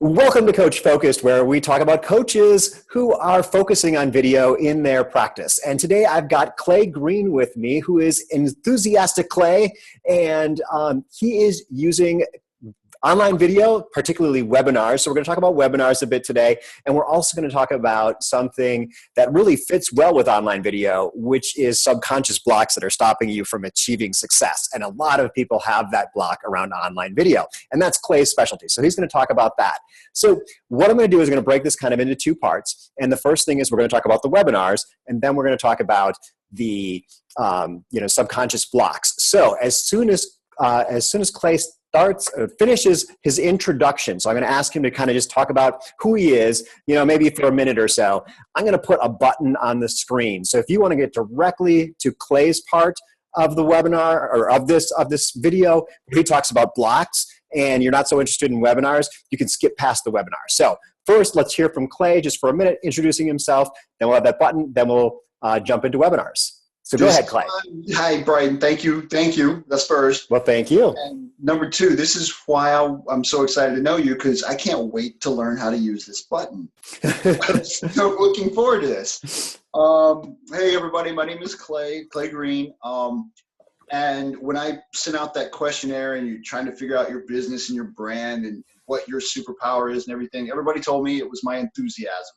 Welcome to Coach Focused, where we talk about coaches who are focusing on video in their practice. And today I've got Clay Green with me, who is Enthusiastic Clay, and he is using online video, particularly webinars. So we're going to talk about webinars a bit today, and we're also going to talk about something that really fits well with online video, which is subconscious blocks that are stopping you from achieving success. And a lot of people have that block around online video, and that's Clay's specialty. So he's going to talk about that. So what I'm going to do is I'm going to break this kind of into two parts. And the first thing is we're going to talk about the webinars, and then we're going to talk about the subconscious blocks. So as soon as Clay finishes his introduction. So I'm going to ask him to kind of just talk about who he is, maybe for a minute or so. I'm going to put a button on the screen. So if you want to get directly to Clay's part of the webinar or of this video, he talks about blocks, and you're not so interested in webinars, you can skip past the webinar. So first, let's hear from Clay just for a minute, introducing himself. Then we'll have that button. Then we'll jump into webinars. So go ahead, Clay. Hi, Brian. Thank you. That's first. Well, thank you. And number two, this is why I'm so excited to know you, because I can't wait to learn how to use this button. So looking forward to this. Hey, everybody. My name is Clay Green. And when I sent out that questionnaire and you're trying to figure out your business and your brand and what your superpower is and everything, everybody told me it was my enthusiasm.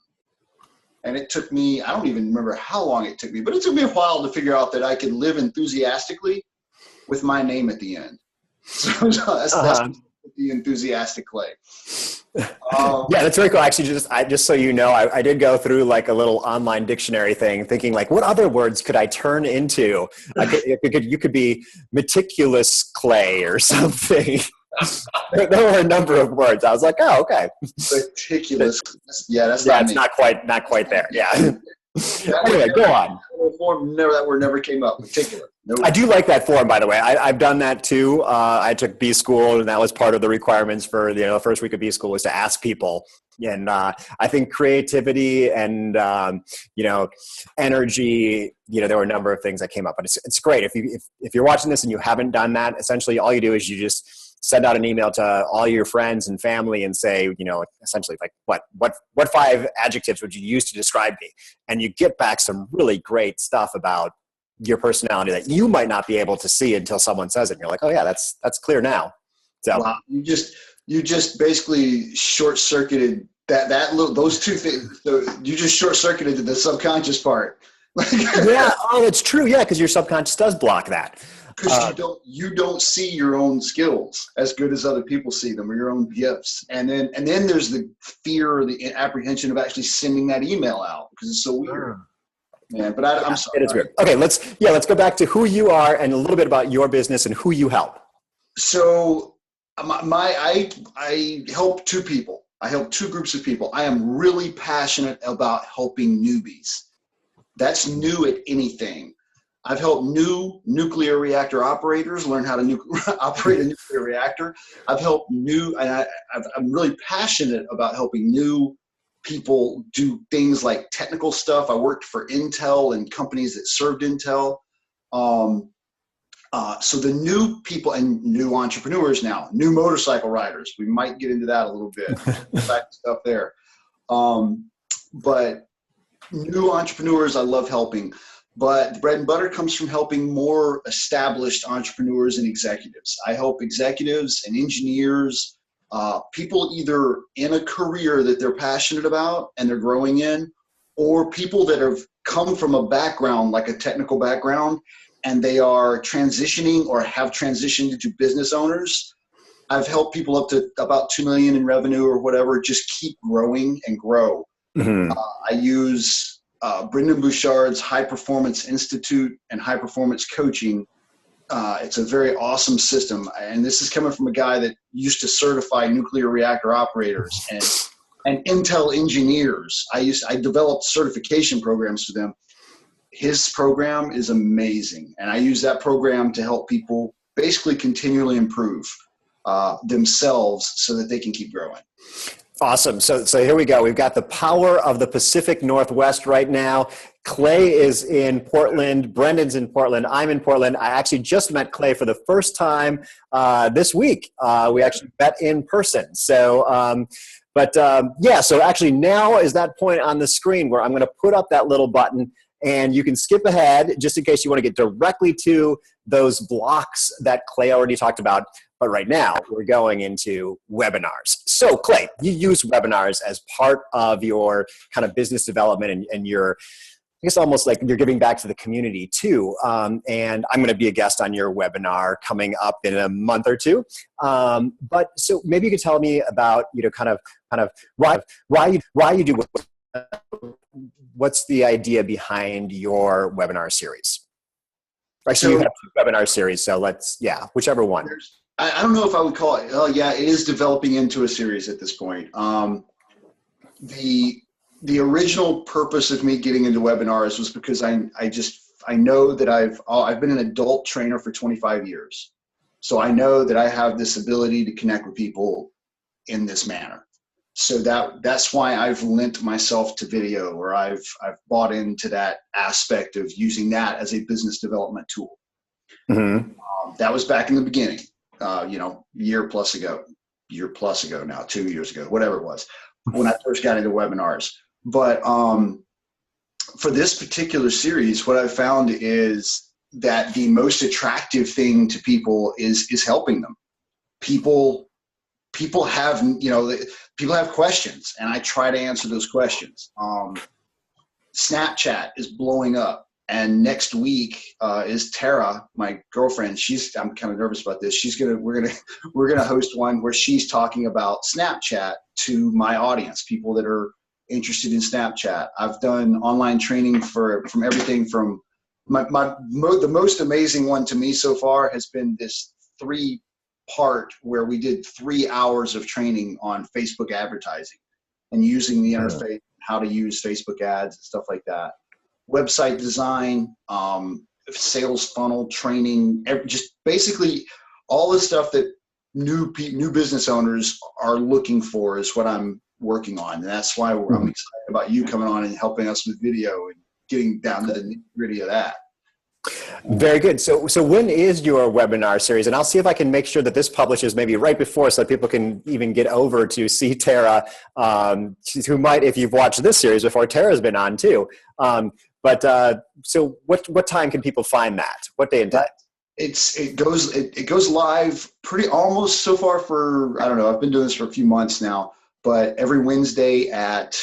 And it took me, I don't even remember how long it took me, but it took me a while to figure out that I could live enthusiastically with my name at the end. So that's the enthusiastic Clay. Yeah, that's very cool. Actually, just so you know, I did go through like a little online dictionary thing, thinking like, what other words could I turn into? You could be meticulous Clay or something. There were a number of words. I was like, oh, okay. Meticulous. That's not quite there. Yeah. Anyway, go on. That word never came up. Meticulous. Nope. I do like that form, by the way. I've done that too. I took B school, and that was part of the requirements for the first week of B school was to ask people. And I think creativity and energy. There were a number of things that came up, but it's great if you're watching this and you haven't done that. Essentially, all you do is you just send out an email to all your friends and family and say, essentially like, what 5 adjectives would you use to describe me? And you get back some really great stuff about your personality that you might not be able to see until someone says it. And you're like, oh yeah, that's clear now. So wow. You just basically short-circuited those two things. So you just short-circuited the subconscious part. Yeah. Oh, that's true. Yeah. Because your subconscious does block that. Because you don't see your own skills as good as other people see them, or your own gifts, and then there's the fear or the apprehension of actually sending that email out because it's so weird. Yeah, but I'm sorry. It is weird. Okay, let's go back to who you are and a little bit about your business and who you help. So I help 2 people. I help 2 groups of people. I am really passionate about helping newbies. That's new at anything. I've helped new nuclear reactor operators learn how to operate a nuclear reactor. I've helped I'm really passionate about helping new people do things like technical stuff. I worked for Intel and companies that served Intel. So the new people and new entrepreneurs now, new motorcycle riders, we might get into that a little bit, stuff there. But new entrepreneurs, I love helping. But the bread and butter comes from helping more established entrepreneurs and executives. I help executives and engineers, people either in a career that they're passionate about and they're growing in, or people that have come from a background, like a technical background, and they are transitioning or have transitioned into business owners. I've helped people up to about 2 million in revenue or whatever, just keep growing and grow. Mm-hmm. I use Brendan Bouchard's High Performance Institute and High Performance Coaching. It's a very awesome system. And this is coming from a guy that used to certify nuclear reactor operators and Intel engineers. I developed certification programs for them. His program is amazing. And I use that program to help people basically continually improve themselves so that they can keep growing. Awesome. So here we go. We've got the power of the Pacific Northwest right now. Clay is in Portland. Brendan's in Portland. I'm in Portland. I actually just met Clay for the first time this week. We actually met in person. So, yeah, so actually now is that point on the screen where I'm going to put up that little button, and you can skip ahead just in case you want to get directly to those blocks that Clay already talked about. But right now, we're going into webinars. So, Clay, you use webinars as part of your kind of business development and your, I guess almost like you're giving back to the community too. And I'm going to be a guest on your webinar coming up in a month or two. But so maybe you could tell me about, kind of why you do what's the idea behind your webinar series? Actually, you have two webinar series, so whichever one. I don't know if I would call it, oh yeah, it is developing into a series at this point. The original purpose of me getting into webinars was because I know that I've been an adult trainer for 25 years. So I know that I have this ability to connect with people in this manner. So that's why I've lent myself to video, or I've bought into that aspect of using that as a business development tool. Mm-hmm. That was back in the beginning, year plus ago now, 2 years ago, whatever it was, when I first got into webinars. But for this particular series, what I've found is that the most attractive thing to people is helping them. People have, people have questions, and I try to answer those questions. Snapchat is blowing up, and next week is Tara, my girlfriend. I'm kind of nervous about this. We're gonna host one where she's talking about Snapchat to my audience, people that are interested in Snapchat. I've done online training from everything from the most amazing one to me so far has been this 3-part where we did 3 hours of training on Facebook advertising and using the interface, how to use Facebook ads and stuff like that. Website design, sales funnel training, just basically all the stuff that new business owners are looking for is what I'm working on. And that's why I'm excited about you coming on and helping us with video and getting down to the nitty-gritty of that. Very good. So when is your webinar series? And I'll see if I can make sure that this publishes maybe right before, so that people can even get over to see Tara, who might, if you've watched this series before, Tara's been on too. So what time can people find that? What day and time? It goes live pretty almost so far for, I don't know, I've been doing this for a few months now, but every Wednesday at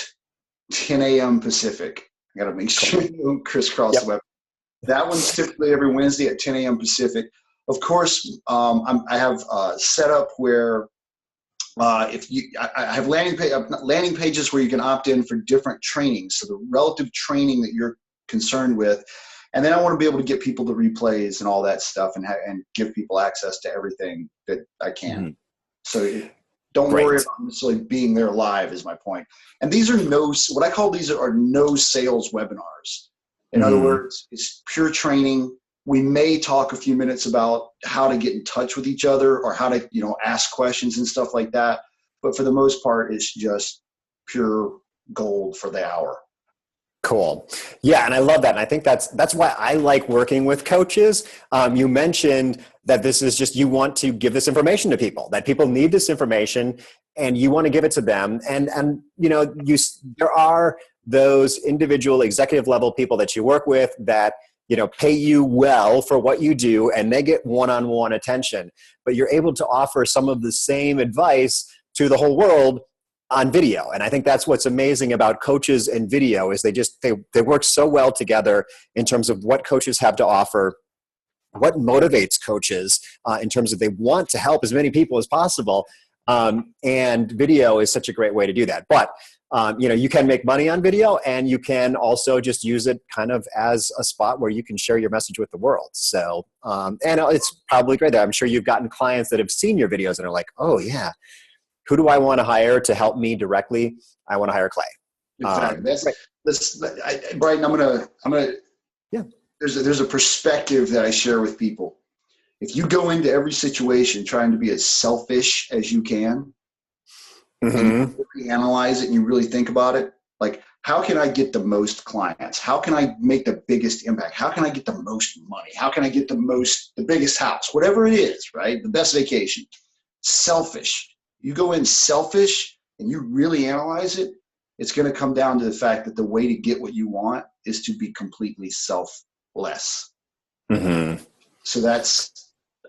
10 a.m. Pacific. I got to make sure you don't crisscross the web. That one's typically every Wednesday at 10 a.m. Pacific. Of course, I have set up where I have landing pages where you can opt in for different trainings, so the relative training that you're concerned with, and then I want to be able to get people the replays and all that stuff, and give people access to everything that I can. Mm-hmm. So don't worry about necessarily being there live is my point. And these are what I call these are no sales webinars. In other words, it's pure training. We may talk a few minutes about how to get in touch with each other or how to, ask questions and stuff like that. But for the most part, it's just pure gold for the hour. Cool. Yeah, and I love that. And I think that's why I like working with coaches. You mentioned that this is just, you want to give this information to people, that people need this information and you want to give it to them. And there are those individual executive level people that you work with that, pay you well for what you do, and they get one-on-one attention, but you're able to offer some of the same advice to the whole world on video. And I think that's what's amazing about coaches and video is they work so well together in terms of what coaches have to offer, what motivates coaches in terms of they want to help as many people as possible. And video is such a great way to do that. But you can make money on video, and you can also just use it kind of as a spot where you can share your message with the world. So, and it's probably great that I'm sure you've gotten clients that have seen your videos and are like, oh yeah, who do I want to hire to help me directly? I want to hire Clay. Exactly. Brian, I'm gonna. Yeah. There's a perspective that I share with people. If you go into every situation trying to be as selfish as you can, and you really analyze it and you really think about it, like how can I get the most clients? How can I make the biggest impact? How can I get the most money? How can I get the biggest house? Whatever it is, right? The best vacation. Selfish. You go in selfish and you really analyze it, it's going to come down to the fact that the way to get what you want is to be completely selfless. Mm-hmm. So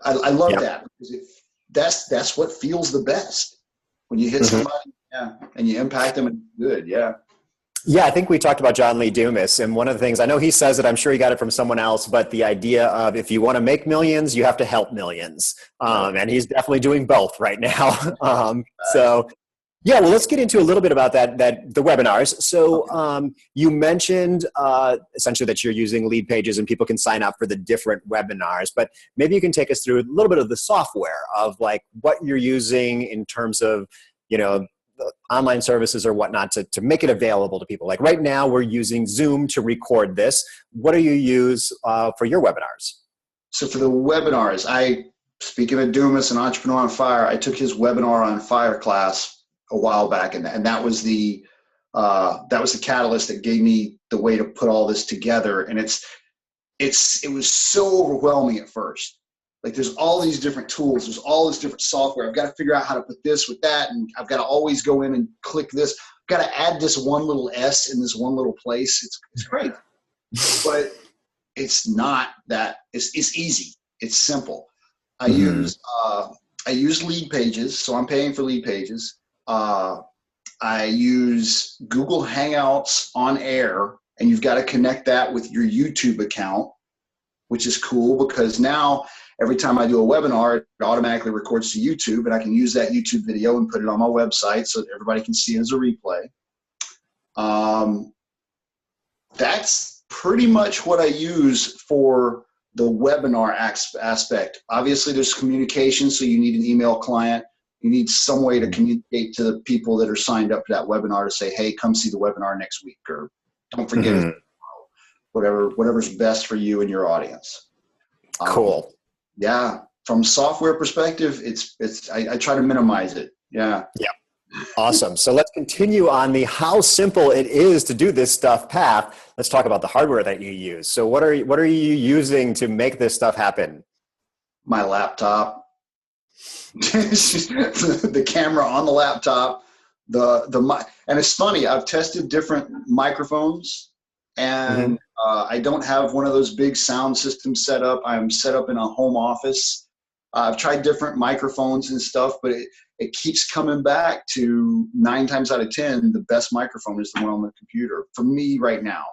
I love that, because that's what feels the best when you hit somebody, and you impact them, and good, Yeah, I think we talked about John Lee Dumas, and one of the things, I know he says it, I'm sure he got it from someone else, but the idea of if you want to make millions, you have to help millions. And he's definitely doing both right now. So yeah, well, let's get into a little bit about the webinars. So you mentioned essentially that you're using lead pages and people can sign up for the different webinars, but maybe you can take us through a little bit of the software of like what you're using in terms of, online services or whatnot to make it available to people. Like right now we're using Zoom to record this. What do you use for your webinars? So for the webinars, speaking of Dumas and Entrepreneur on Fire, I took his webinar on fire class a while back, and that was the catalyst that gave me the way to put all this together. And it was so overwhelming at first. Like there's all these different tools, there's all this different software. I've got to figure out how to put this with that, and I've got to always go in and click this. I've got to add this one little S in this one little place. It's great, but it's not that. It's easy. It's simple. I use lead pages, so I'm paying for lead pages. I use Google Hangouts on Air, and you've got to connect that with your YouTube account, which is cool because now every time I do a webinar, it automatically records to YouTube, and I can use that YouTube video and put it on my website so that everybody can see it as a replay. That's pretty much what I use for the webinar aspect. Obviously, there's communication, so you need an email client. You need some way to communicate to the people that are signed up to that webinar to say, hey, come see the webinar next week, or don't forget whatever's best for you and your audience. Cool. Yeah, from software perspective, I try to minimize it. Yeah. Awesome. So let's continue on the how simple it is to do this stuff path. Let's talk about the hardware that you use. So what are you using to make this stuff happen? My laptop, the camera on the laptop, and it's funny. I've tested different microphones, and I don't have one of those big sound systems set up. I'm set up in a home office. I've tried different microphones and stuff, but it keeps coming back to 9 times out of 10, the best microphone is the one on the computer for me right now.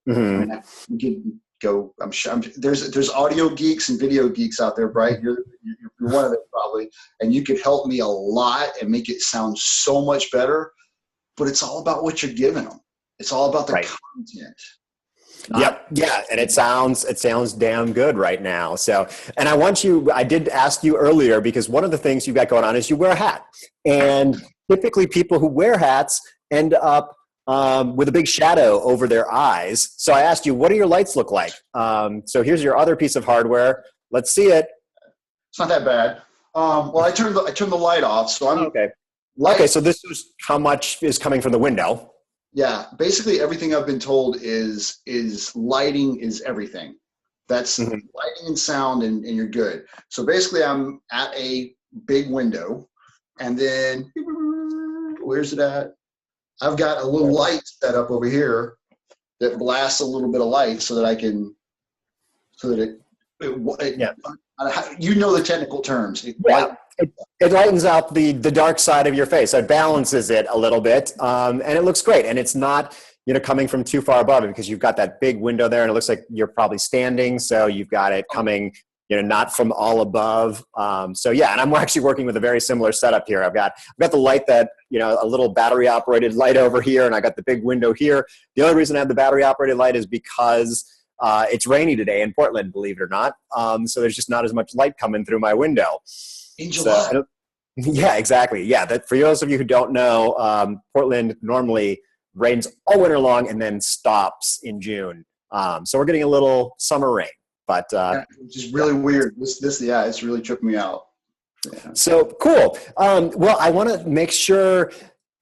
I mean, we can go. I'm sure there's audio geeks and video geeks out there, Bright. You're one of them probably, and you could help me a lot and make it sound so much better. But it's all about what you're giving them. It's all about the content. Yeah, and it sounds damn good right now. So, and I did ask you earlier, because one of the things you've got going on is you wear a hat, and typically people who wear hats end up with a big shadow over their eyes. So I asked you, what do your lights look like? So here's your other piece of hardware. Let's see it. It's not that bad. Well, I turned the light off, so I'm okay. Okay, so this is how much is coming from the window. Yeah, basically everything I've been told is lighting is everything. That's lighting and sound, and you're good. So basically I'm at a big window, and then where's it at? I've got a little light set up over here that blasts a little bit of light so that you know the technical terms. It lightens out the dark side of your face. It balances it a little bit, and it looks great. And it's not coming from too far above it, because you've got that big window there, and it looks like you're probably standing. So you've got it coming, not from all above. So yeah, and I'm actually working with a very similar setup here. I've got the light that a little battery operated light over here, and I got the big window here. The only reason I have the battery operated light is because it's rainy today in Portland, believe it or not. So there's just not as much light coming through my window. In July. So, yeah, exactly. Yeah, for those of you who don't know, Portland normally rains all winter long and then stops in June. So we're getting a little summer rain, but which is really weird. It's really tripped me out. Yeah. So cool. Well, I want to make sure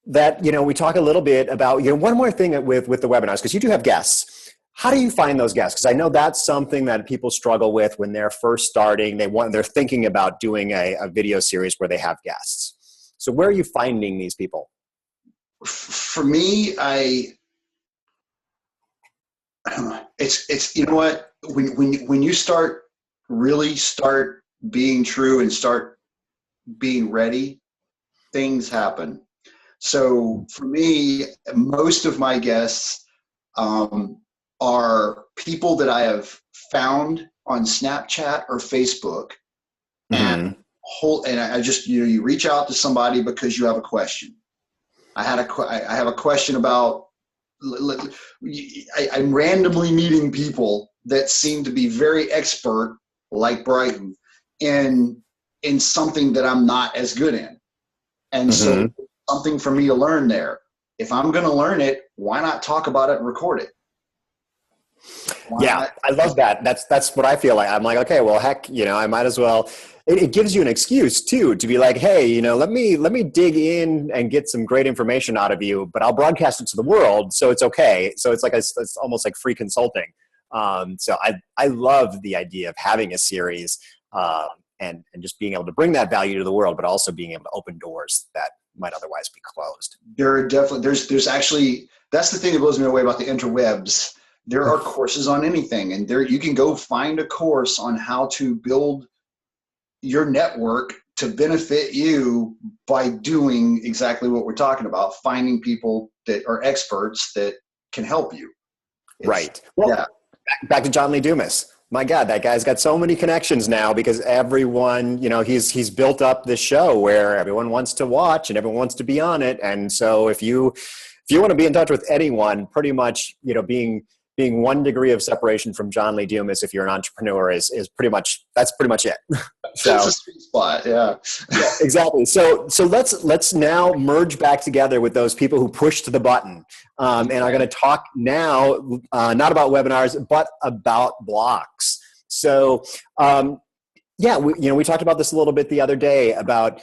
that, we talk a little bit about, one more thing with the webinars, because you do have guests. How do you find those guests? Because I know that's something that people struggle with when they're first starting. They're thinking about doing a video series where they have guests. So where are you finding these people? For me, it's you know what, when you really start being true and start being ready, things happen. So for me, most of my guests are people that I have found on Snapchat or Facebook, and I just, you reach out to somebody because you have a question. I have a question about, I'm randomly meeting people that seem to be very expert, like Brighton, in something that I'm not as good in. And so something for me to learn there. If I'm going to learn it, why not talk about it and record it? I love that. That's what I feel like. I'm like, okay, well, heck, I might as well. It gives you an excuse too to be like, hey, let me dig in and get some great information out of you, but I'll broadcast it to the world, so it's okay. So it's like it's almost like free consulting. So I love the idea of having a series and just being able to bring that value to the world, but also being able to open doors that might otherwise be closed. There's actually, that's the thing that blows me away about the interwebs. There are courses on anything, and you can go find a course on how to build your network to benefit you by doing exactly what we're talking about, finding people that are experts that can help you. Right. Well, back to John Lee Dumas. My God, that guy's got so many connections now because everyone, he's built up this show where everyone wants to watch and everyone wants to be on it. And so if you want to be in touch with anyone, pretty much, being 1 degree of separation from John Lee Dumas, if you're an entrepreneur, is pretty much it. So that's a sweet spot. Yeah, exactly. So let's now merge back together with those people who pushed the button, and are going to talk now not about webinars but about blocks. So we talked about this a little bit the other day about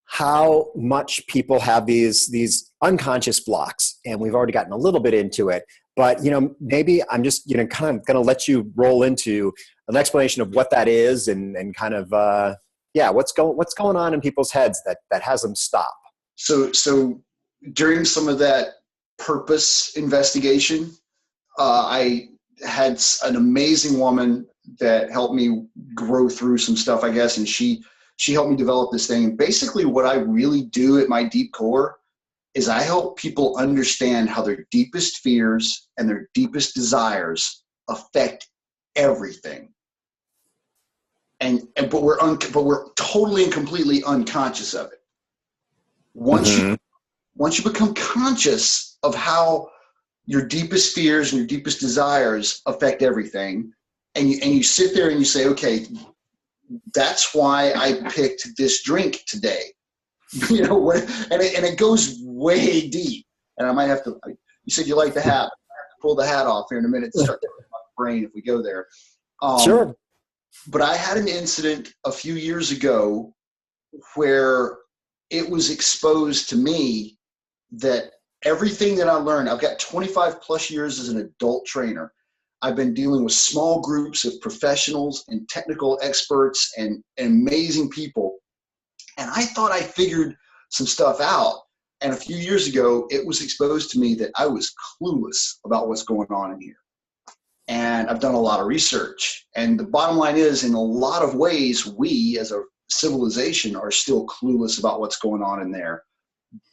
how much people have these unconscious blocks, and we've already gotten a little bit into it. But, maybe I'm just, kind of going to let you roll into an explanation of what that is and kind of, what's going on in people's heads that has them stop. So during some of that purpose investigation, I had an amazing woman that helped me grow through some stuff, I guess. And she helped me develop this thing. And basically what I really do at my deep core is I help people understand how their deepest fears and their deepest desires affect everything. But we're totally and completely unconscious of it. Once you become conscious of how your deepest fears and your deepest desires affect everything, and you sit there and you say, okay, that's why I picked this drink today. And it goes way deep. And I might have to, you said you like the hat. I have to pull the hat off here in a minute to start my brain if we go there. Sure. But I had an incident a few years ago where it was exposed to me that everything that I learned, I've got 25 plus years as an adult trainer. I've been dealing with small groups of professionals and technical experts and amazing people. And I thought I figured some stuff out. And a few years ago, it was exposed to me that I was clueless about what's going on in here. And I've done a lot of research. And the bottom line is, in a lot of ways, we as a civilization are still clueless about what's going on in there.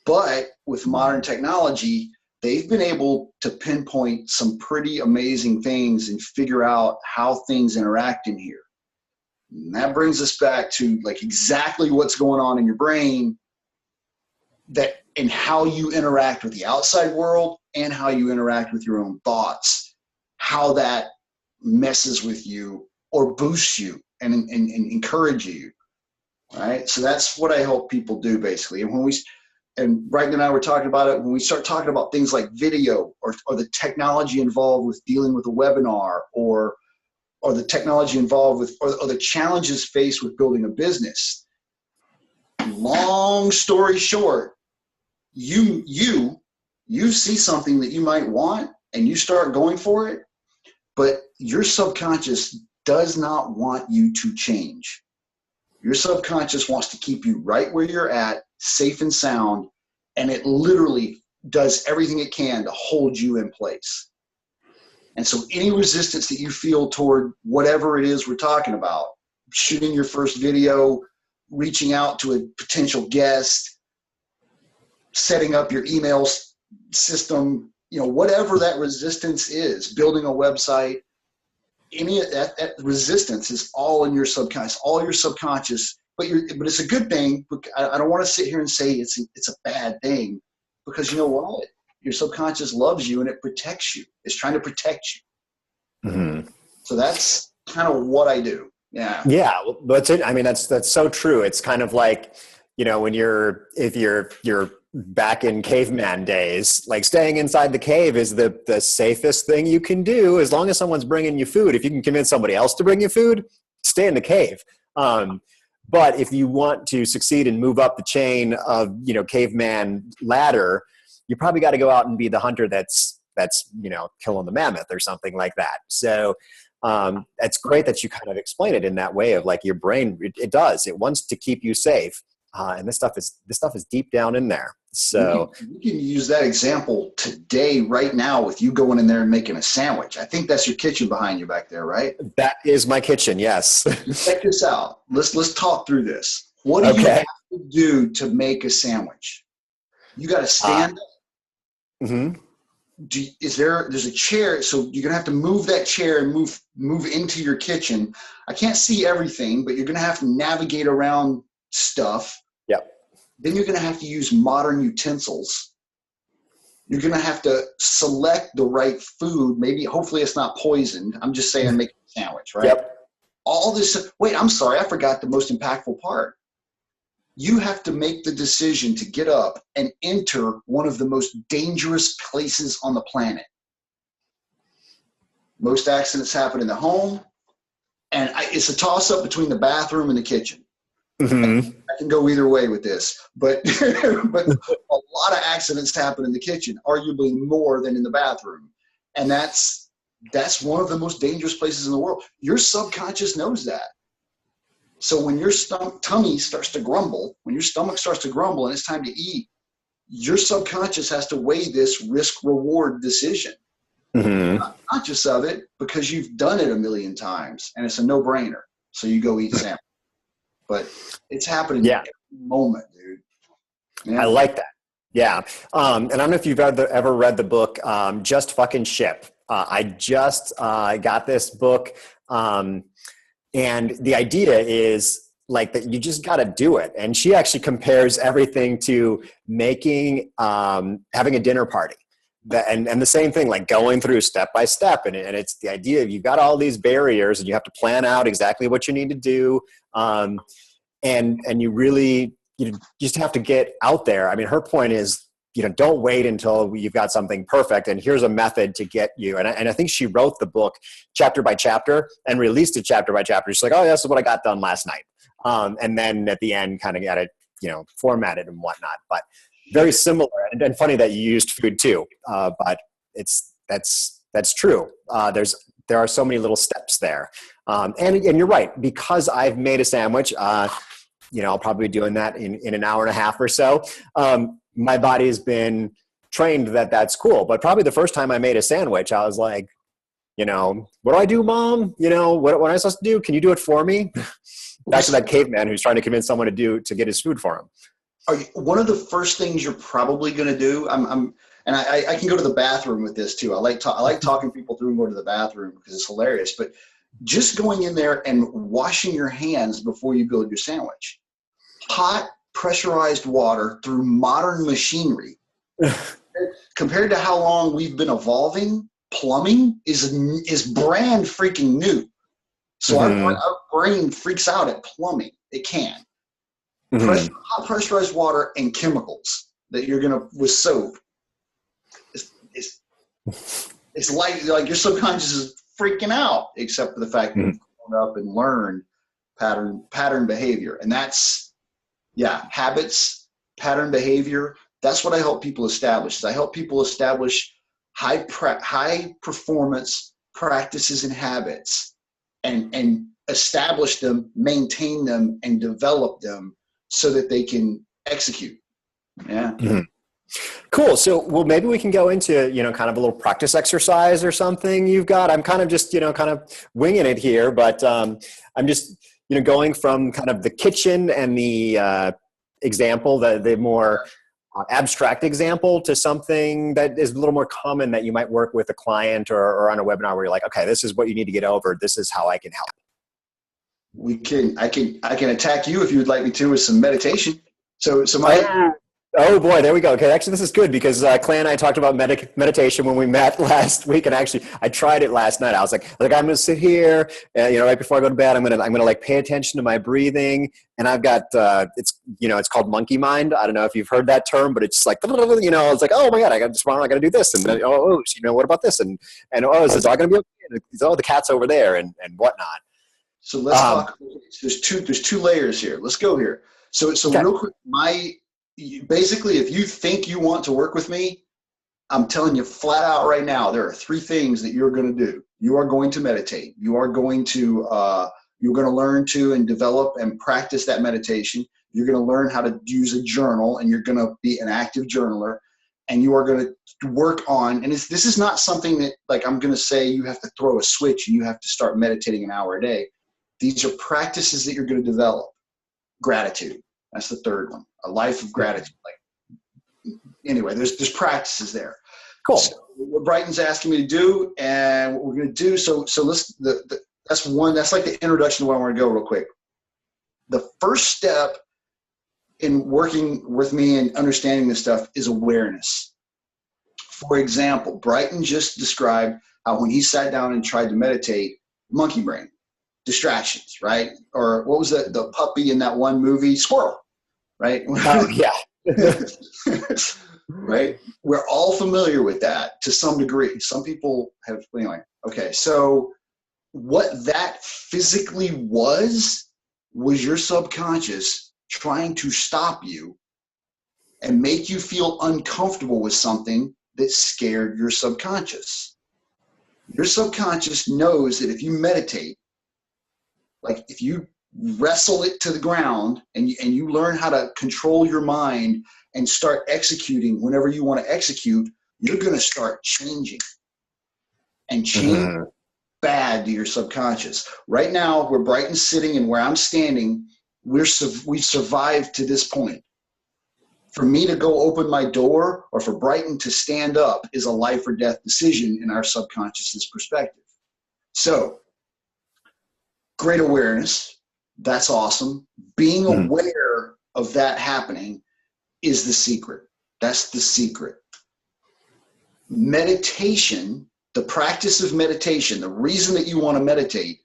But with modern technology, they've been able to pinpoint some pretty amazing things and figure out how things interact in here. And that brings us back to like exactly what's going on in your brain, that and how you interact with the outside world and how you interact with your own thoughts, how that messes with you or boosts you and encourages you. All right. So that's what I help people do basically. And Brighton and I were talking about it, when we start talking about things like video or the technology involved with dealing with a webinar or the technology involved with, or the challenges faced with building a business. Long story short, you see something that you might want and you start going for it, but your subconscious does not want you to change. Your subconscious wants to keep you right where you're at, safe and sound, and it literally does everything it can to hold you in place. And so any resistance that you feel toward whatever it is we're talking about, shooting your first video, reaching out to a potential guest, setting up your email system, whatever that resistance is, building a website, any of that resistance is all in your subconscious, all your subconscious. But it's a good thing. I don't want to sit here and say it's a bad thing, because you know what? Your subconscious loves you and it protects you. It's trying to protect you. Mm-hmm. So that's kind of what I do. Yeah. Yeah. Well, that's it. I mean, that's so true. It's kind of like, when if you're back in caveman days, like staying inside the cave is the safest thing you can do, as long as someone's bringing you food. If you can convince somebody else to bring you food, stay in the cave. But if you want to succeed and move up the chain of, caveman ladder, you probably got to go out and be the hunter that's killing the mammoth or something like that. So it's great that you kind of explain it in that way of like your brain, it wants to keep you safe. And this stuff is deep down in there. So we can use that example today, right now, with you going in there and making a sandwich. I think that's your kitchen behind you back there, right? That is my kitchen. Yes. Check this out. Let's talk through this. What do you have to do to make a sandwich? You got to stand up. Mm-hmm. There's a chair, so you're gonna have to move that chair and move into your kitchen. I can't see everything, but you're gonna have to navigate around stuff. Yep. Then you're gonna have to use modern utensils. You're gonna have to select the right food. Hopefully it's not poisoned. I'm just saying, make a sandwich, right? Yep. All this. Wait, I'm sorry, I forgot the most impactful part. You have to make the decision to get up and enter one of the most dangerous places on the planet. Most accidents happen in the home, and it's a toss-up between the bathroom and the kitchen. Mm-hmm. I can go either way with this, but but a lot of accidents happen in the kitchen, arguably more than in the bathroom, and that's one of the most dangerous places in the world. Your subconscious knows that. So when your tummy starts to grumble, when your stomach starts to grumble and it's time to eat, your subconscious has to weigh this risk-reward decision. Mm-hmm. You're not conscious of it because you've done it a million times and it's a no-brainer. So you go eat a sandwich. But it's happening every moment, dude. Yeah. I like that. Yeah. And I don't know if you've ever read the book, Just Fucking Ship. I just got this book. And the idea is like that you just got to do it. And she actually compares everything to making, having a dinner party. And the same thing, like going through step by step. And it's the idea of you've got all these barriers and you have to plan out exactly what you need to do. And you really, you just have to get out there. I mean, her point is, don't wait until you've got something perfect. And here's a method to get you. And I think she wrote the book chapter by chapter and released it chapter by chapter. She's like, oh, this is what I got done last night. And then at the end, kind of got it, formatted and whatnot. But very similar. And funny that you used food too. But that's true. There are so many little steps there. And you're right, because I've made a sandwich, I'll probably be doing that in an hour and a half or so. My body's been trained that that's cool. But probably the first time I made a sandwich, I was like, what do I do, Mom? What am I supposed to do? Can you do it for me? Back to that caveman who's trying to convince someone to get his food for him. One of the first things you're probably going to do, and I can go to the bathroom with this too. I like talking people through and going to the bathroom because it's hilarious. But just going in there and washing your hands before you build your sandwich. Hot, pressurized water through modern machinery. Compared to how long we've been evolving, plumbing is brand freaking new. So our brain freaks out at plumbing. It can. Mm-hmm. Hot pressurized water and chemicals that you're gonna with soap. It's like your subconscious is freaking out, except for the fact that you've grown up and learned pattern behavior, and that's habits, pattern behavior, That's what I help people establish. Is I help people establish high performance practices and habits, and establish them, maintain them, and develop them so that they can execute. Yeah. Mm-hmm. Cool. So, well, maybe we can go into, kind of a little practice exercise or something you've got. I'm kind of just, kind of winging it here, but I'm just, going from kind of the kitchen and the example, the more abstract example, to something that is a little more common that you might work with a client or on a webinar where you're like, okay, this is what you need to get over. This is how I can help. I can attack you if you would like me to with some meditation. Oh boy, there we go. Okay, actually, this is good because Clay and I talked about meditation when we met last week, and actually, I tried it last night. I was like, I'm going to sit here, right before I go to bed, I'm gonna like pay attention to my breathing, and I've got it's called monkey mind. I don't know if you've heard that term, but it's like it's like, oh my god, I got to do this, and then, what about this, and is the dog going to be okay? And, the cat's over there, and whatnot. So let's talk. There's two layers here. Let's go here. So okay. Real quick, basically, if you think you want to work with me, I'm telling you flat out right now, there are 3 things that you're going to do. You are going to meditate. You are going to learn to and develop and practice that meditation. You're going to learn how to use a journal, and you're going to be an active journaler. And you are going to work on, and this is not something that, like, I'm going to say you have to throw a switch and you have to start meditating an hour a day. These are practices that you're going to develop. Gratitude. That's the third one. A life of gratitude. Anyway, there's practices there. Cool. So what Brighton's asking me to do, and what we're going to do. So that's one. That's like the introduction to where I want to go real quick. The first step in working with me and understanding this stuff is awareness. For example, Brighton just described how when he sat down and tried to meditate, monkey brain, distractions, right? Or what was the puppy in that one movie? Squirrel. Right? Oh, yeah. Right? We're all familiar with that to some degree. Some people have, anyway. Okay, so what that physically was your subconscious trying to stop you and make you feel uncomfortable with something that scared your subconscious. Your subconscious knows that if you meditate, like if you wrestle it to the ground and you learn how to control your mind and start executing whenever you want to execute, you're going to start changing and change bad to your subconscious. Right now, where Brighton's sitting and where I'm standing, we've survived to this point. For me to go open my door or for Brighton to stand up is a life or death decision in our subconscious's perspective. So, great awareness. That's awesome. Being aware of that happening is the secret. That's the secret. Meditation, the practice of meditation, the reason that you want to meditate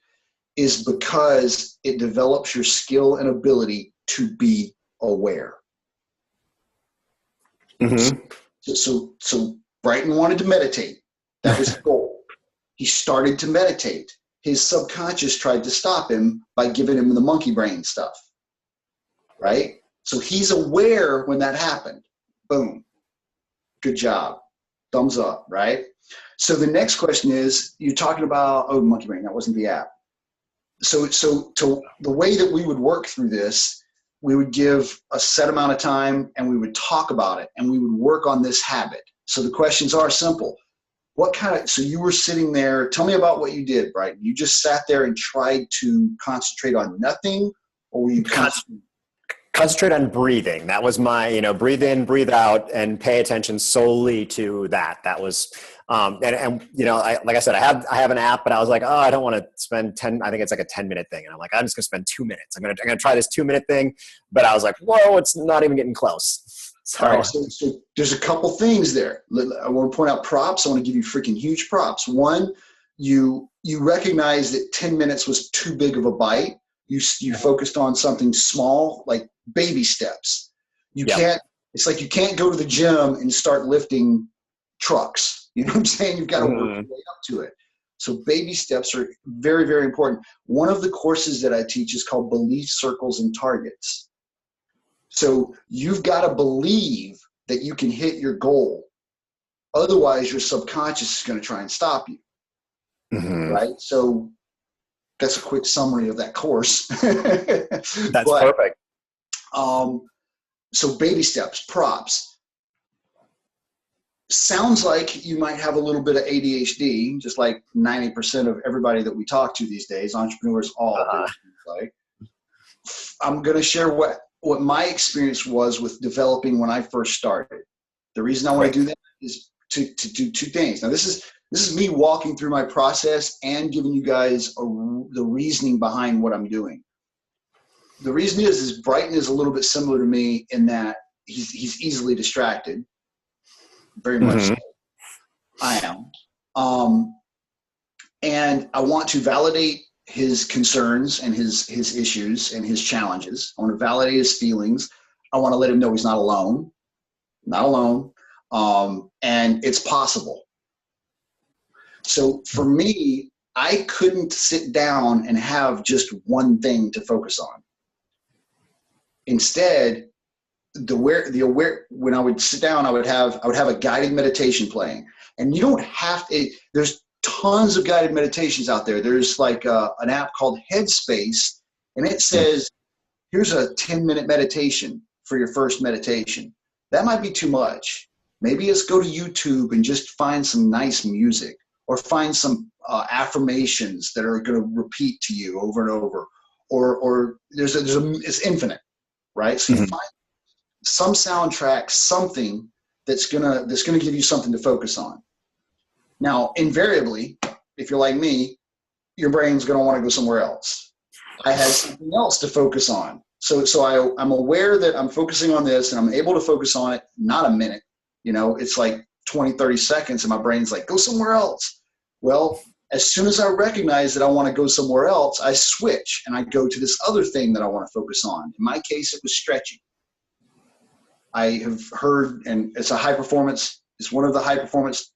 is because it develops your skill and ability to be aware. So Brighton wanted to meditate. That was the goal. He started to meditate. His subconscious tried to stop him by giving him the monkey brain stuff, right? So he's aware when that happened. Boom. Good job. Thumbs up, right? So the next question is, you're talking about, monkey brain, that wasn't the app. So the way that we would work through this, we would give a set amount of time and we would talk about it and we would work on this habit. So the questions are simple. So you were sitting there, tell me about what you did, Brighton. You just sat there and tried to concentrate on nothing, or were you concentrate on breathing? That was my, breathe in, breathe out, and pay attention solely to that. That was, like I said, I have an app, but I was like, I don't want to spend I think it's like a 10-minute thing. And I'm like, I'm just going to spend 2 minutes. I'm going to try this 2-minute thing. But I was like, whoa, it's not even getting close. So, all right, so there's a couple things there. I want to point out props. I want to give you freaking huge props. One, you recognize that 10 minutes was too big of a bite. You focused on something small, like baby steps. It's like you can't go to the gym and start lifting trucks. You know what I'm saying? You've got to work your way up to it. So baby steps are very, very important. One of the courses that I teach is called Belief Circles and Targets. So you've got to believe that you can hit your goal. Otherwise, your subconscious is going to try and stop you. Right? So that's a quick summary of that course. That's perfect. So baby steps, props. Sounds like you might have a little bit of ADHD, just like 90% of everybody that we talk to these days, entrepreneurs all. Like, I'm going to share what my experience was with developing when I first started. The reason I want to do that is to do two things. Now, this is me walking through my process and giving you guys the reasoning behind what I'm doing. The reason is Brighton is a little bit similar to me in that he's easily distracted. Very much so. I am. And I want to validate his concerns and his issues and his challenges. I want to validate his feelings. I want to let him know he's not alone. Not alone. And it's possible. So for me, I couldn't sit down and have just one thing to focus on. Instead, when I would sit down, I would have a guided meditation playing. And you don't have to, there's tons of guided meditations out there. There's like an app called Headspace, and it says, here's a 10-minute meditation for your first meditation. That might be too much. Maybe let's go to YouTube and just find some nice music, or find some affirmations that are going to repeat to you over and over, or it's infinite, right? So you find some soundtrack, something that's gonna give you something to focus on. Now, invariably, if you're like me, your brain's gonna want to go somewhere else. I had something else to focus on. So I'm aware that I'm focusing on this, and I'm able to focus on it, not a minute. It's like 20, 30 seconds, and my brain's like, go somewhere else. Well, as soon as I recognize that I want to go somewhere else, I switch and I go to this other thing that I want to focus on. In my case, it was stretching. I have heard, and it's one of the high performance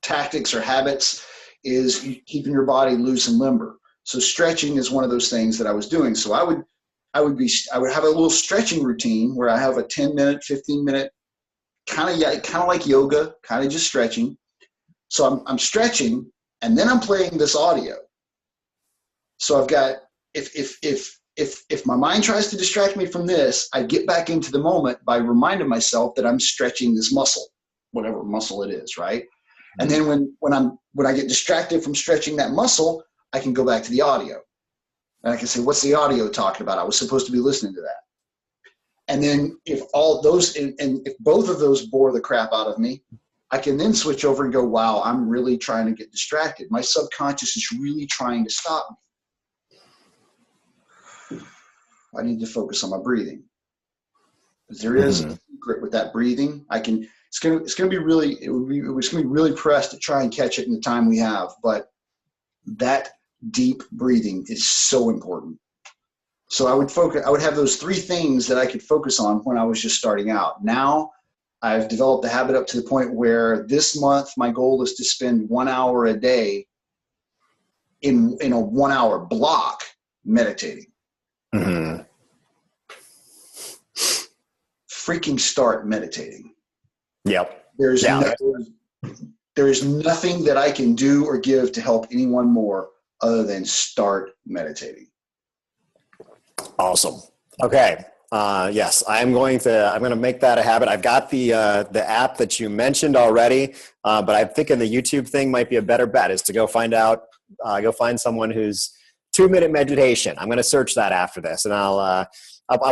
tactics or habits, is keeping your body loose and limber. So stretching is one of those things that I was doing. So I would have a little stretching routine where I have a 10-minute, 15-minute, kind of like yoga, kind of just stretching. So I'm stretching, and then I'm playing this audio. So I've got, if my mind tries to distract me from this, I get back into the moment by reminding myself that I'm stretching this muscle, whatever muscle it is, right? And then when I get distracted from stretching that muscle, I can go back to the audio. And I can say, what's the audio talking about? I was supposed to be listening to that. And then if all those, and if both of those bore the crap out of me, I can then switch over and go, wow, I'm really trying to get distracted. My subconscious is really trying to stop me. I need to focus on my breathing. There is a secret with that breathing. It's going to be really pressed to try and catch it in the time we have, but that deep breathing is so important. So I would have those three things that I could focus on when I was just starting out. Now I've developed the habit up to the point where this month my goal is to spend 1 hour a day in a 1 hour block meditating. Freaking start meditating. Yep. There is nothing that I can do or give to help anyone more other than start meditating. Awesome. Okay. Yes, I'm going to make that a habit. I've got the app that you mentioned already, but I'm thinking the YouTube thing might be a better bet, is to go find someone who's 2-minute meditation. I'm going to search that after this, and I'll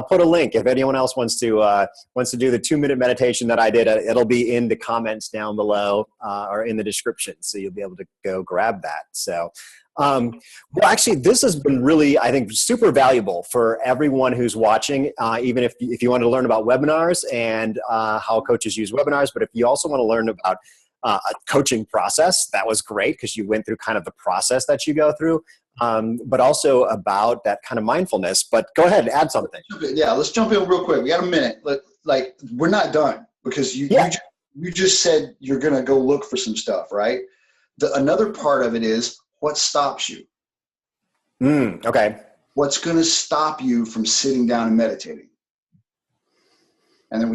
put a link if anyone else wants to do the 2-minute meditation that I did. It'll be in the comments down below or in the description, so you'll be able to go grab that. So. Well, actually, this has been really, I think, super valuable for everyone who's watching, even if you want to learn about webinars and how coaches use webinars. But if you also want to learn about a coaching process, that was great because you went through kind of the process that you go through, but also about that kind of mindfulness. But go ahead and add something. Yeah, let's jump in real quick. We got a minute. We're not done because you just said you're going to go look for some stuff, right? Another part of it is, what stops you? Okay. What's going to stop you from sitting down and meditating? And then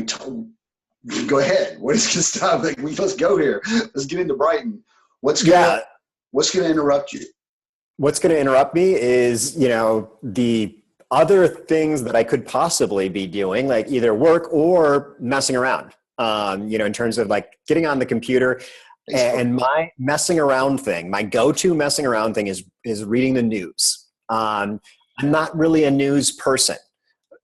Go ahead. What is going to stop? Like, let's go here. Let's get into Brighton. What's Yeah. gonna interrupt you? What's going to interrupt me is, the other things that I could possibly be doing, like either work or messing around, in terms of like getting on the computer. Facebook. And my messing around thing, my go-to messing around thing is reading the news. I'm not really a news person.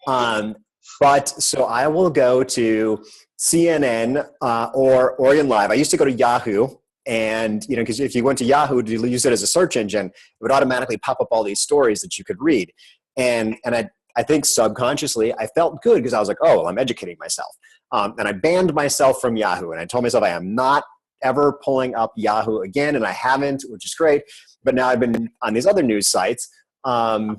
But so I will go to CNN or Oregon Live. I used to go to Yahoo, and because if you went to Yahoo to use it as a search engine, it would automatically pop up all these stories that you could read. And I think subconsciously I felt good because I was like, oh, well, I'm educating myself. And I banned myself from Yahoo, and I told myself I am not ever pulling up Yahoo again, and I haven't, which is great. But now I've been on these other news sites, and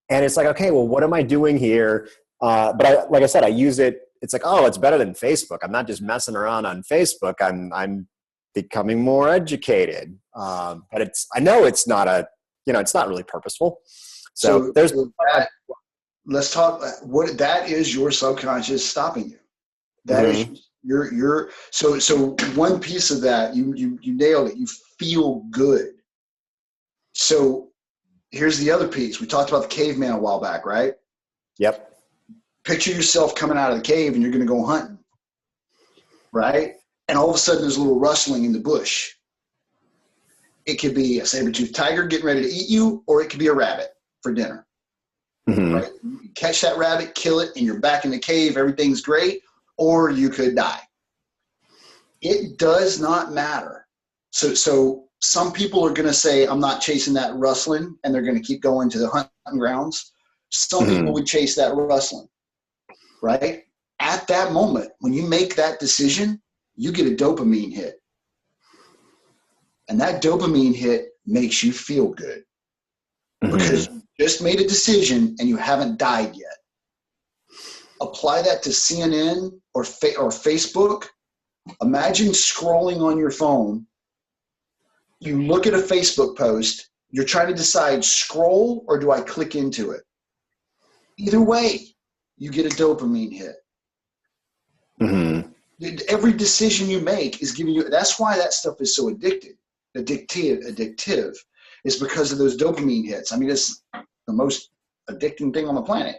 it's like, okay, well, what am I doing here? But like I said, I use it. It's like, oh, it's better than Facebook. I'm not just messing around on Facebook. I'm becoming more educated. But I know it's not it's not really purposeful. So there's. Let's talk. That is your subconscious stopping you. That is your. So one piece of that, you nailed it. You feel good. So here's the other piece. We talked about the caveman a while back, right? Yep. Picture yourself coming out of the cave and you're going to go hunting, right? And all of a sudden there's a little rustling in the bush. It could be a saber-toothed tiger getting ready to eat you, or it could be a rabbit for dinner. Right? You catch that rabbit, kill it, and you're back in the cave. Everything's great, or you could die. It does not matter. So some people are going to say, I'm not chasing that rustling, and they're going to keep going to the hunting grounds. Some people would chase that rustling. Right? At that moment, when you make that decision, you get a dopamine hit. And that dopamine hit makes you feel good because you just made a decision and you haven't died yet. Apply that to CNN or Facebook. Imagine scrolling on your phone. You look at a Facebook post. You're trying to decide, scroll or do I click into it? Either way, you get a dopamine hit. Every decision you make is giving you. That's why that stuff is so addictive, is because of those dopamine hits. I mean, it's the most addicting thing on the planet.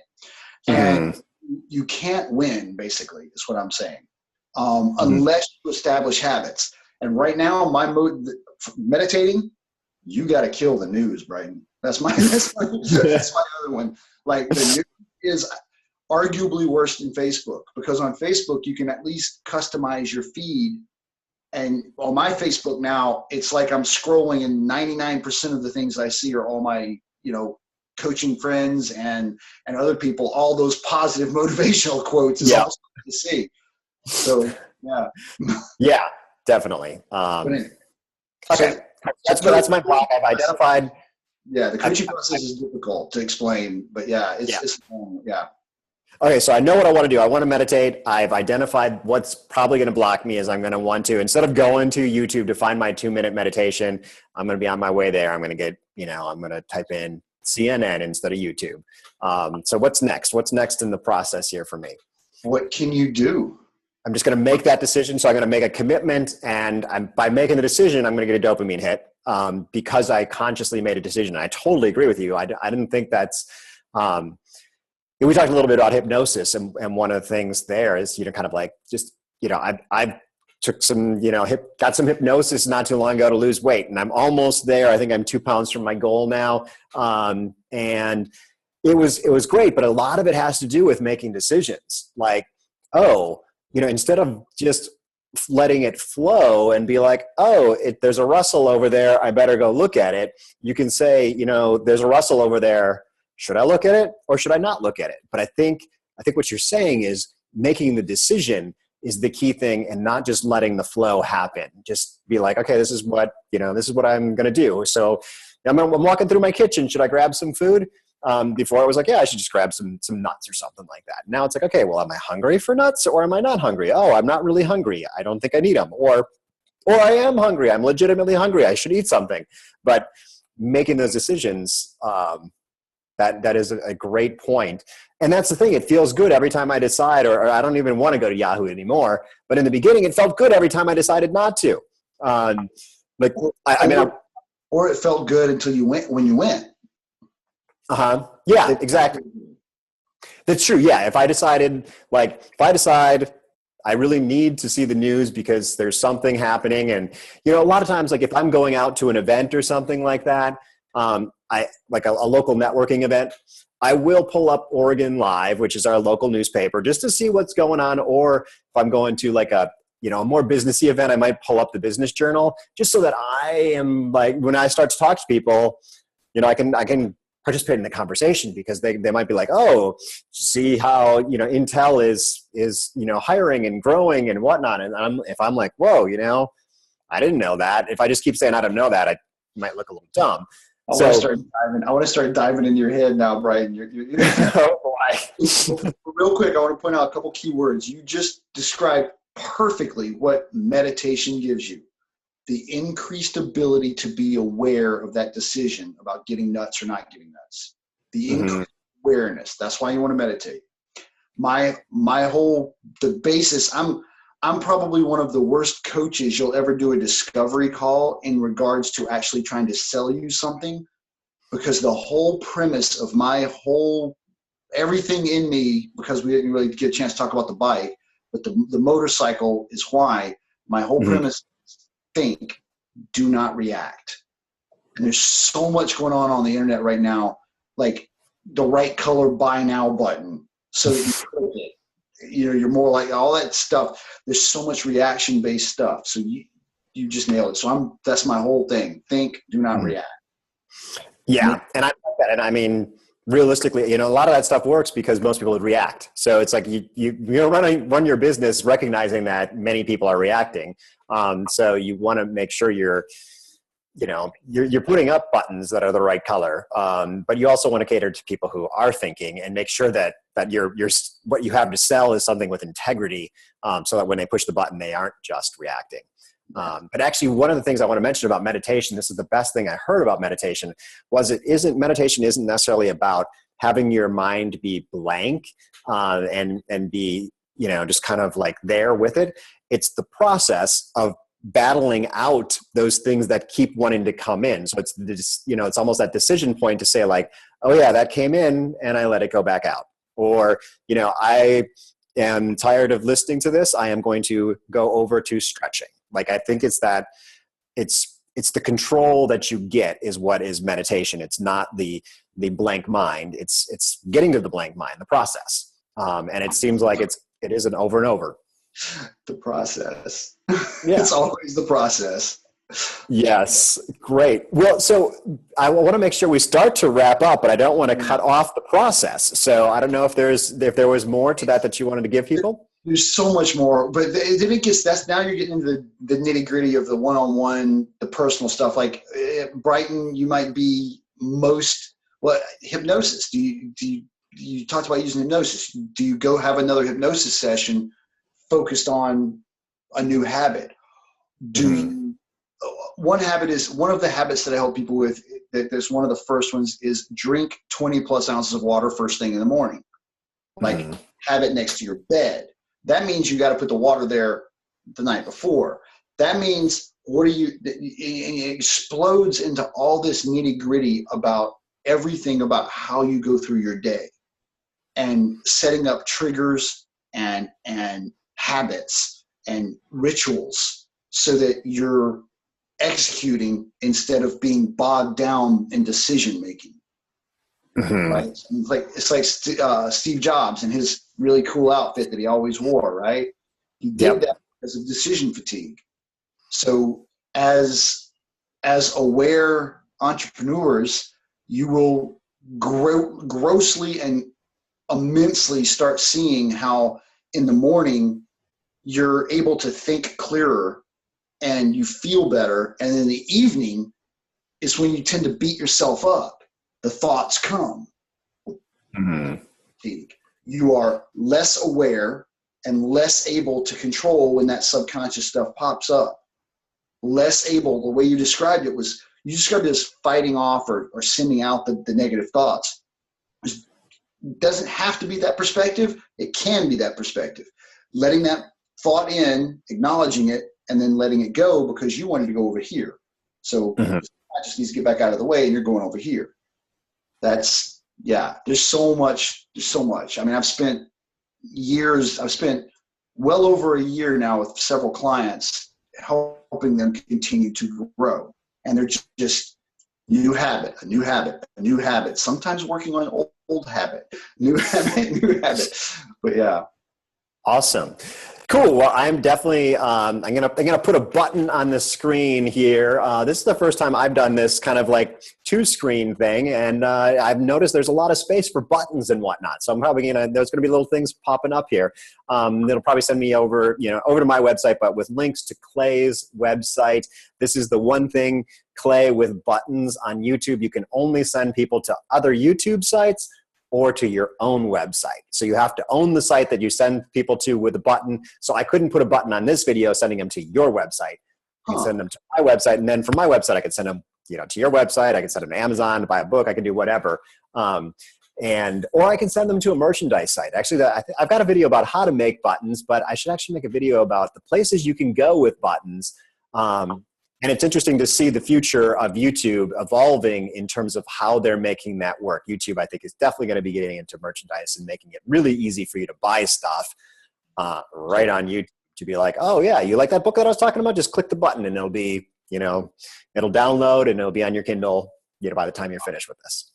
And you can't win, basically, is what I'm saying, unless you establish habits. And right now, my mode, meditating, you got to kill the news, Brighton. That's my other one. Like, the news is arguably worse than Facebook, because on Facebook you can at least customize your feed. And on my Facebook now, it's like I'm scrolling, and 99% of the things I see are all my coaching friends and other people. All those positive motivational quotes is awesome to see. So yeah, definitely. Anyway, okay, so that's my block. I've identified. Yeah, the coaching process is difficult to explain, but it's long. Yeah. Okay, so I know what I want to do. I want to meditate. I've identified what's probably going to block me is I'm going to want to, instead of going to YouTube to find my 2-minute meditation, I'm going to be on my way there. I'm going to get, I'm going to type in CNN instead of YouTube. So what's next? What's next in the process here for me? What can you do? I'm just going to make that decision. So I'm going to make a commitment, and by making the decision, I'm going to get a dopamine hit because I consciously made a decision. I totally agree with you. I didn't think that's we talked a little bit about hypnosis, and one of the things there is, kind of like just, I took some, got some hypnosis not too long ago to lose weight, and I'm almost there. I think I'm 2 pounds from my goal now. And it was great, but a lot of it has to do with making decisions. Like, instead of just letting it flow and be like, there's a rustle over there, I better go look at it. You can say, there's a rustle over there. Should I look at it or should I not look at it? But I think what you're saying is making the decision is the key thing, and not just letting the flow happen. Just be like, okay, this is what I'm going to do. So I'm walking through my kitchen. Should I grab some food? Before I was like, I should just grab some nuts or something like that. Now it's like, okay, well, am I hungry for nuts or am I not hungry? Oh, I'm not really hungry. I don't think I need them. Or I am hungry. I'm legitimately hungry. I should eat something. But making those decisions, That is a great point. And that's the thing. It feels good every time I decide, or I don't even want to go to Yahoo anymore. But in the beginning, it felt good every time I decided not to. Like, or it felt good until you went, when you went. Yeah, exactly. That's true. Yeah. If I decide I really need to see the news because there's something happening. And, you know, a lot of times, like if I'm going out to an event or something like that, I like a local networking event, I will pull up Oregon Live, which is our local newspaper, just to see what's going on. Or if I'm going to like a more businessy event, I might pull up the Business Journal just so that I am like, when I start to talk to people, I can participate in the conversation, because they might be like, oh, see how, Intel is hiring and growing and whatnot. And if I'm like, whoa, I didn't know that. If I just keep saying I don't know that, I might look a little dumb. I want to start diving into your head now, Brian. Oh, boy. Real quick, I want to point out a couple key words. You just described perfectly what meditation gives you. The increased ability to be aware of that decision about getting nuts or not getting nuts. The increased awareness. That's why you want to meditate. The basis, I'm probably one of the worst coaches you'll ever do a discovery call in regards to actually trying to sell you something, because the whole premise of everything in me, because we didn't really get a chance to talk about the bike, but the motorcycle is why my whole premise is think, do not react. And there's so much going on the internet right now, like the right color buy now button, so that you click it. You're more like all that stuff. There's so much reaction-based stuff. So you just nailed it. So that's my whole thing. Think, do not react. Yeah. And I like that. And I mean, realistically, a lot of that stuff works because most people would react. So it's like you're run your business recognizing that many people are reacting. So you want to make sure you're putting up buttons that are the right color. But you also want to cater to people who are thinking, and make sure that your what you have to sell is something with integrity, so that when they push the button, they aren't just reacting. But actually, one of the things I want to mention about meditation, this is the best thing I heard about meditation, was meditation isn't necessarily about having your mind be blank and be just kind of like there with it. It's the process of battling out those things that keep wanting to come in. So it's it's almost that decision point to say like, oh yeah, that came in and I let it go back out. Or, I am tired of listening to this. I am going to go over to stretching. Like, I think it's the control that you get is what is meditation. It's not the blank mind. It's getting to the blank mind, the process. And it seems like it is an over and over. The process. Yeah. It's always the process. Yes. Great. Well, so I want to make sure we start to wrap up, but I don't want to cut off the process. So I don't know if there was more to that you wanted to give people. There's so much more, but then it gets, now you're getting into the nitty gritty of the one-on-one, the personal stuff. Like Brighton, you might be hypnosis. You talked about using hypnosis. Do you go have another hypnosis session focused on a new habit? One of the habits that I help people with, there's one of the first ones, is drink 20 plus ounces of water first thing in the morning. Like have it next to your bed. That means you got to put the water there the night before. That means it explodes into all this nitty gritty about everything about how you go through your day, and setting up triggers and habits and rituals so that you're executing instead of being bogged down in decision making. Right? It's like Steve Jobs and his really cool outfit that he always wore, right? He did that because of decision fatigue. So as aware entrepreneurs, you will grossly and immensely start seeing how in the morning you're able to think clearer and you feel better. And in the evening is when you tend to beat yourself up. The thoughts come. You are less aware and less able to control when that subconscious stuff pops up. Less able, the way you described it was, you described it as fighting off or sending out the negative thoughts. doesn't have to be that perspective. It can be that perspective. Letting that thought in, acknowledging it, and then letting it go because you wanted to go over here. So I just need to get back out of the way and you're going over here. That's, yeah, there's so much. I mean, I've spent well over a year now with several clients helping them continue to grow. And they're just new habit, a new habit, a new habit, sometimes working on an old habit, new habit, new habit. But yeah. Awesome. Cool. Well, I'm definitely, I'm gonna put a button on the screen here. This is the first time I've done this kind of like two-screen thing, and I've noticed there's a lot of space for buttons and whatnot. So I'm probably there's gonna be little things popping up here. That'll probably send me over to my website, but with links to Clay's website. This is the one thing, Clay, with buttons on YouTube. You can only send people to other YouTube sites or to your own website. So you have to own the site that you send people to with a button. So I couldn't put a button on this video sending them to your website. You can send them to my website, and then from my website, I could send them to your website. I can send them to Amazon to buy a book. I can do whatever. Or I can send them to a merchandise site. Actually, I've got a video about how to make buttons, but I should actually make a video about the places you can go with buttons. And it's interesting to see the future of YouTube evolving in terms of how they're making that work. YouTube, I think, is definitely going to be getting into merchandise and making it really easy for you to buy stuff right on YouTube, to be like, oh yeah, you like that book that I was talking about? Just click the button and it'll be, it'll download and it'll be on your Kindle, by the time you're finished with this.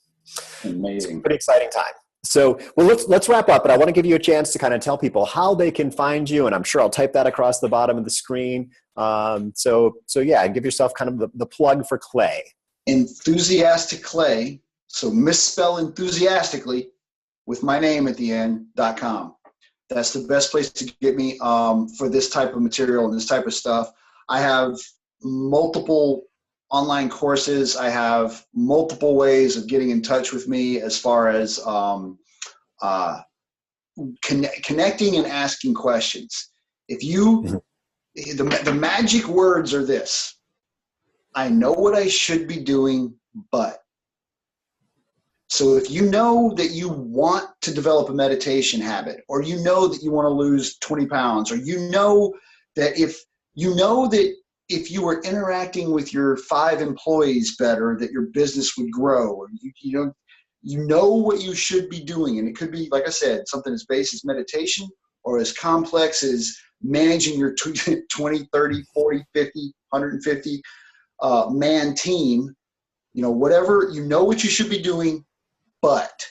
Amazing. It's a pretty exciting time. So, well, let's wrap up, but I want to give you a chance to kind of tell people how they can find you, and I'm sure I'll type that across the bottom of the screen. So yeah, give yourself kind of the plug for Clay. Enthusiastic Clay, so misspell enthusiastically with my name at the end.com. That's the best place to get me for this type of material and this type of stuff. I have multiple online courses. I have multiple ways of getting in touch with me as far as connecting and asking questions. If you, the magic words are this: I know what I should be doing, but. So if you know that you want to develop a meditation habit, or you know that you want to lose 20 pounds, or you know that if you were interacting with your 5 employees better, that your business would grow, or you know what you should be doing. And it could be, like I said, something as basic as meditation, or as complex as managing your 20, 30, 40, 50, 150 man team, whatever, what you should be doing. But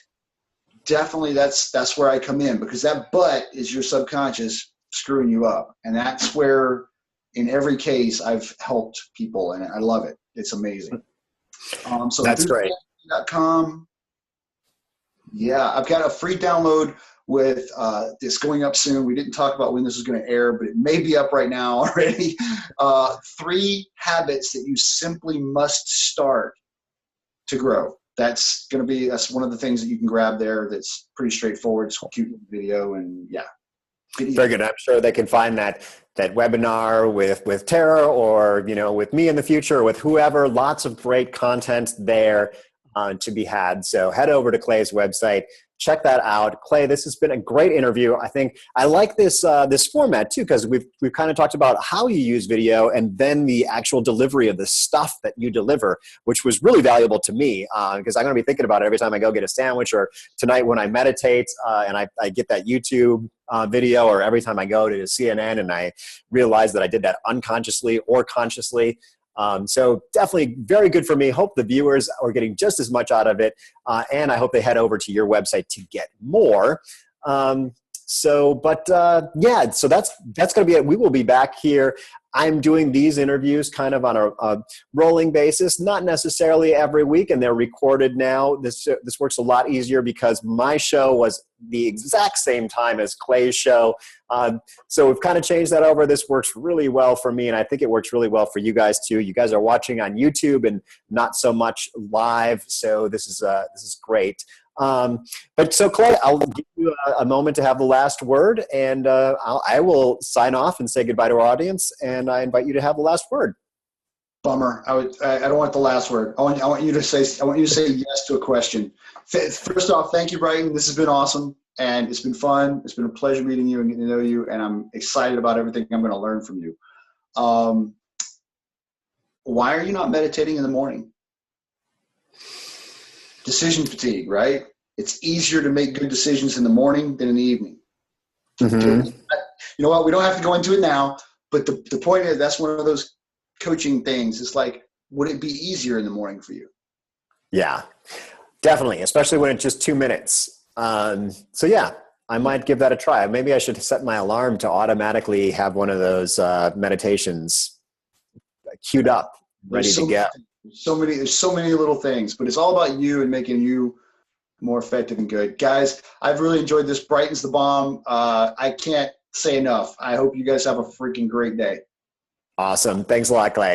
definitely that's where I come in, because that but is your subconscious screwing you up. And that's where, in every case, I've helped people, and I love it. It's amazing. So that's great. .com. Yeah, I've got a free download with this going up soon. We didn't talk about when this is going to air, but it may be up right now already. 3 habits that you simply must start to grow. That's one of the things that you can grab there. That's pretty straightforward. It's a cute video, and yeah. Very good. I'm sure they can find that webinar with Tara, or with me in the future, or with whoever. Lots of great content there to be had. So head over to Clay's website. Check that out. Clay, this has been a great interview. I think I like this this format too, because we've kind of talked about how you use video, and then the actual delivery of the stuff that you deliver, which was really valuable to me, because I'm going to be thinking about it every time I go get a sandwich, or tonight when I meditate and I get that YouTube video, or every time I go to CNN and I realize that I did that unconsciously or consciously. So definitely very good for me. Hope the viewers are getting just as much out of it. And I hope they head over to your website to get more. Yeah, so that's going to be it. We will be back here. I'm doing these interviews kind of on a rolling basis, not necessarily every week, and they're recorded now. This works a lot easier because my show was the exact same time as Clay's show. So we've kind of changed that over. This works really well for me, and I think it works really well for you guys too. You guys are watching on YouTube and not so much live, so this is great. But so Clay, I'll give you a moment to have the last word, and I will sign off and say goodbye to our audience, and I invite you to have the last word. Bummer. I don't want the last word. I want you to say yes to a question. First off, thank you, Brighton. This has been awesome, and it's been fun. It's been a pleasure meeting you and getting to know you, and I'm excited about everything I'm going to learn from you. Why are you not meditating in the morning? Decision fatigue, right? It's easier to make good decisions in the morning than in the evening. Mm-hmm. You know what? We don't have to go into it now, but the point is that's one of those coaching things. It's like, would it be easier in the morning for you? Yeah, definitely, especially when it's just 2 minutes. So yeah, I might give that a try. Maybe I should set my alarm to automatically have one of those meditations queued up, ready to go. There's so many little things, but it's all about you and making you more effective and good. Guys, I've really enjoyed this. Brighton's the bomb. I can't say enough. I hope you guys have a freaking great day. Awesome. Thanks a lot, Clay.